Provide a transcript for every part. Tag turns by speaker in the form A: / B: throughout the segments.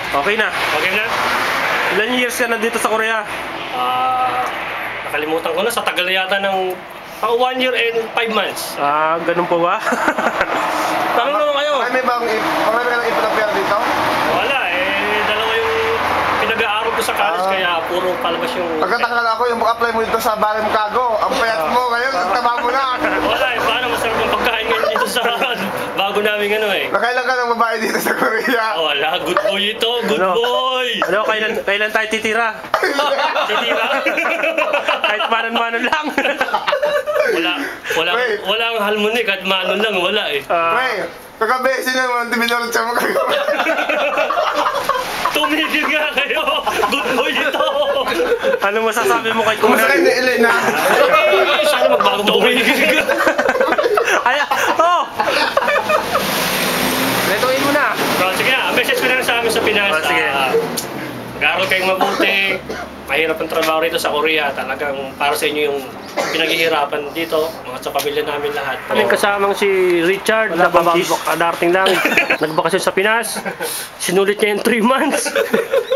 A: Okay na.
B: Okay na?
A: Ilan years ka nandito sa Korea?
B: Nakalimutan ko na. Sa tagal na yata ng 1 year and 5 months.
A: Ganun po ba?
B: Tanong naman kayo.
C: Marami ka ng ipon na pera dito?
B: Wala dalawa yung pinag-aaral ko sa college kaya puro palabas yung...
C: Pagkatakal ako yung apply mo dito sa Barem Kago. Ang payat mo ngayon, ang taba mo na.
B: Wala paano masarap yung pagkain ngayon dito sa bago namin
C: Nakailan ka ng babae dito sa Korea?
B: Wala, good boy ito, good boy!
A: Kailan tayo titira?
B: Titira?
A: Kahit manon-manon lang.
B: Wala ang halmoni, kahit manon lang, wala
C: Pre, kagabesi na naman, tibinulot siya mo kayo.
B: Tumigil nga kayo! Good boy ito!
A: Ano masasabi mo kay
C: Kumusta kayo ni Elena?
B: Sana magbagong tumigil ka!
A: Letuin mo na.
B: Sige na, message ko na lang sa amin sa Pinas.
A: Sige.
B: Mag-aaral kayong mabuti. Mahirap ang trabaho rito sa Korea. Talagang para sa inyo yung pinaghihirapan dito. Mga sa pamilya namin lahat. Aming kasamang si Richard. Darating lang. Nagbakasyon sa Pinas. Sinulit niya yung 3 months.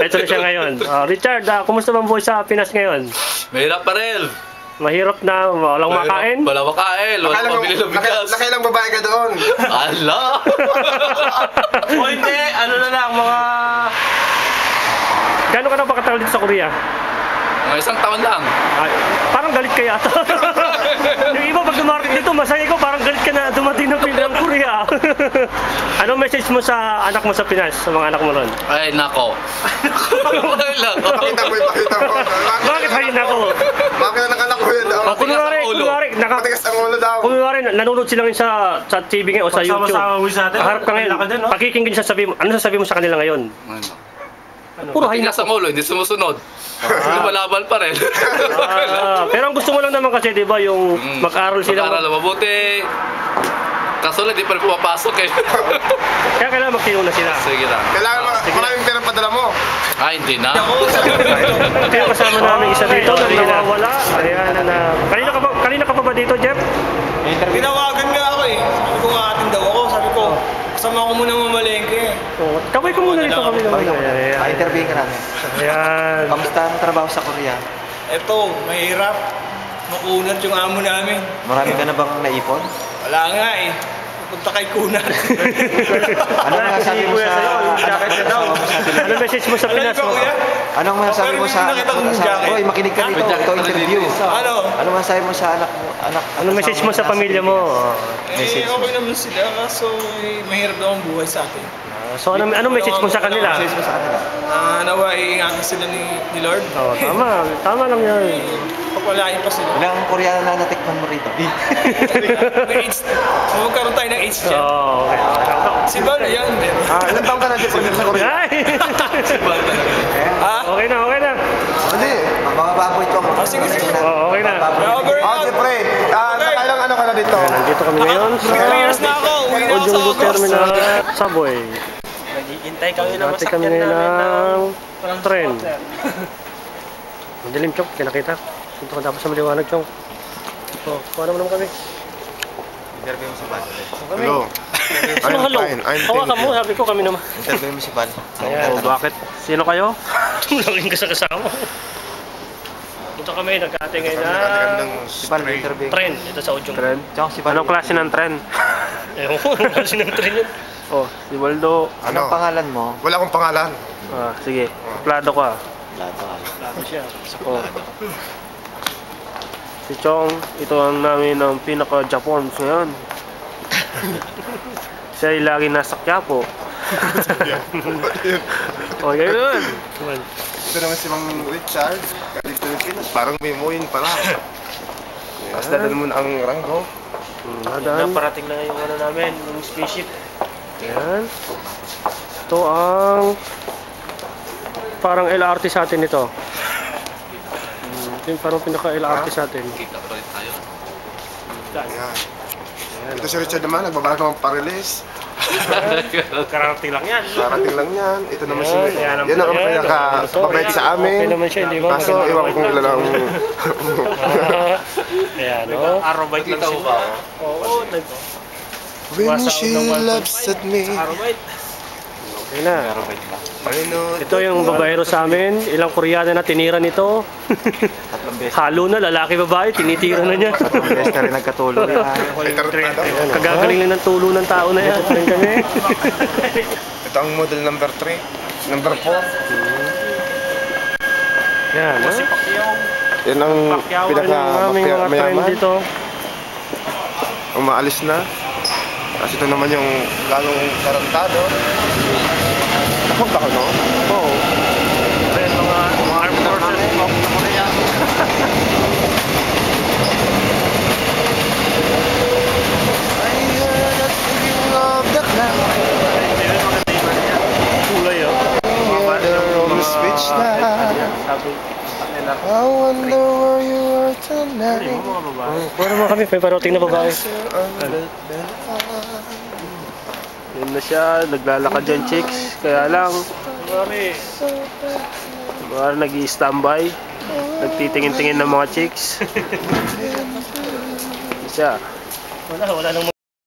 B: Ito na siya ngayon. Richard, kumusta bang buhay sa Pinas ngayon?
D: Mahirap pa rin.
B: Mahirap na, walang makain.
D: Walang makain, walang pabili ng bigas.
C: Nakailang babae ka doon?
D: Ala!
A: O hindi, ano na lang, mga...
B: Gano'n ka na ba katagal dito sa Korea?
D: Mga 1 taon lang.
B: Parang galit ka yata. Yung iba pag dumarating dito, masaya ko, parang galit ka na dumating ng Korea. Anong message mo sa anak mo sa Pinas, sa mga anak mo ron?
D: Ay, nako.
C: Pakita mo.
B: Bakit hay nako?
C: Bakit na nakanak ko yun daw? Matigas ang ulo daw.
B: Kunwari, nanonood sila ngayon sa TV ngayon o sa YouTube.
A: Sama-sama mo sa atin.
B: Harap ka ngayon, pakikinggan siya sabi mo. Ano sasabi mo sa kanila ngayon? Puro hay
D: Matigas
B: nako.
D: ang ulo, hindi sumusunod. Lumalaban pa rin.
B: Pero ang gusto mo lang naman kasi, di ba, yung mag-aral sila.
D: Mag-aral mabuti. Kaso lang, di pa rin pumapasok eh.
B: Kaya kailangan magtinuna sila.
D: Sige lang.
C: Kailangan maraming pera padala mo.
D: Ay, hindi na.
B: Ito yung kasama namin isa dito na nawawala. Ayan na. Kanina ka pa ba dito, Jeff?
E: Tinawagan nga ako eh. Sabi ko nga atin daw ako. Sabi ko, kasama ko muna mamalengke.
B: Kaway ko muna dito kami naman.
F: Pa-interview ka namin.
B: Ayan.
F: Kamusta ang trabaho sa Korea?
E: Eto, mahirap. Makunat yung amo namin.
F: Marami ka na bang naipon?
E: Wala nga eh. Pupunta kay Kunat.
F: Ano masasabi mo sa
B: Ano message mo sa Pinas mo?
F: Anong masasabi mo sa anak mo? Hoy, makinig ka dito. Ito interview.
E: Ano
F: masasabi mo sa anak mo?
B: Ano message mo sa pamilya mo?
E: okay naman sila. Kaso mahirap daw ang buhay sa atin.
B: So anong message mo sa kanila?
F: Message mo sa kanila?
E: Nawa iingatan sila ni Lord.
B: Tama lang yan.
E: Papalain pa sila.
F: Ilang Koreano na natikman mo rito?
E: Magkaroon tayo ng age dyan.
B: Okay.
E: Si Bal, yan.
C: Ilang taong ka na dito sa Korea?
B: Okay na.
F: Hindi. Mga baboy ito.
E: Sige.
B: Okay na.
C: Siyempre. Nakailang ano ka na dito?
B: Nandito kami ngayon sa
E: Years na ako. Uwi na ako sa
B: Ojong
E: August.
B: Terminal Subway.
E: Naghihintay kami na
B: Dati kami ngayon ng tren. Madilim, Chong. Kinakita. Dito ka tapos sa maliwanag, Chong. Kuha naman kami.
F: Interview mo si Ban.
C: Hello.
B: Hello. Hawakan mo. Sabi ko kami naman.
F: Interview mo si Ban.
A: Bakit? Sino kayo?
B: Tumulangin ka sa kasama. Dito kami, nag-ate ngayon na
F: Si Ban, interview.
B: tren. Dito sa Ojong.
A: Tren?
F: Si Ban.
A: Anong klase ng tren?
B: Ewan ko, anong klase ng tren yun?
A: Si Waldo.
F: Anong pangalan mo?
C: Wala akong pangalan.
A: Sige. Plado ka.
B: Labo siya.
A: Si Chong, ito ang namin ang pinaka-Japon ngayon. Siya ay lagi nasa Quiapo. Okay yun.
C: Ito naman si Mang Richard. Galing Pilipinas. Parang may muin pala. Tapos dadal mo na ang ranggo.
B: Parating na yung ano namin, yung spaceship.
A: Ayan. Ito ang parang LRT sa atin ito. Ito yung parang pinaka-LRT sa atin.
D: Kita pa rin tayo.
C: Yan. Ito si Richard naman. Nagbabalak ng parilis.
B: Karating lang yan.
C: Parating lang yan. Ito naman si...
B: Yan
C: Yan ang pinaka-mabait sa amin.
B: Okay naman siya, hindi ba?
C: Kaso iwan ko kung ilan ang...
B: Ayan, no?
A: Arrowbite lang sila.
B: Oo,
C: When she loves at me.
B: Ayun na.
C: Ayun,
B: Ito yung babaero sa amin. Ilang Koreana na tinira nito.
F: Tatlong beses.
B: Halo na, lalaki babae, tinitira na niya.
F: Tatlong beses na rin nagkatulog.
B: Kagagaling lang ng tulo ng tao na yan. Ayun kami.
C: Ito ang model number 3. Number 4.
B: Yan, ha?
C: Yan ang
B: Pakyawan yung aming mga friend
C: pinaka-mayaman.
B: dito.
C: Umaalis na. Kasi ito naman yung lalong tarantado. Napunta ko, no?
B: Oo. Ayun, mga armed forces. Kulay, oh.
C: Switch na. I wonder where you are tonight.
B: Puro naman kami, may parating na babae.
A: Yun na siya, naglalakad dyan chicks. Kaya lang, parang nag-i-standby. Nagtitingin-tingin ng mga chicks. Yun siya.
B: Wala nang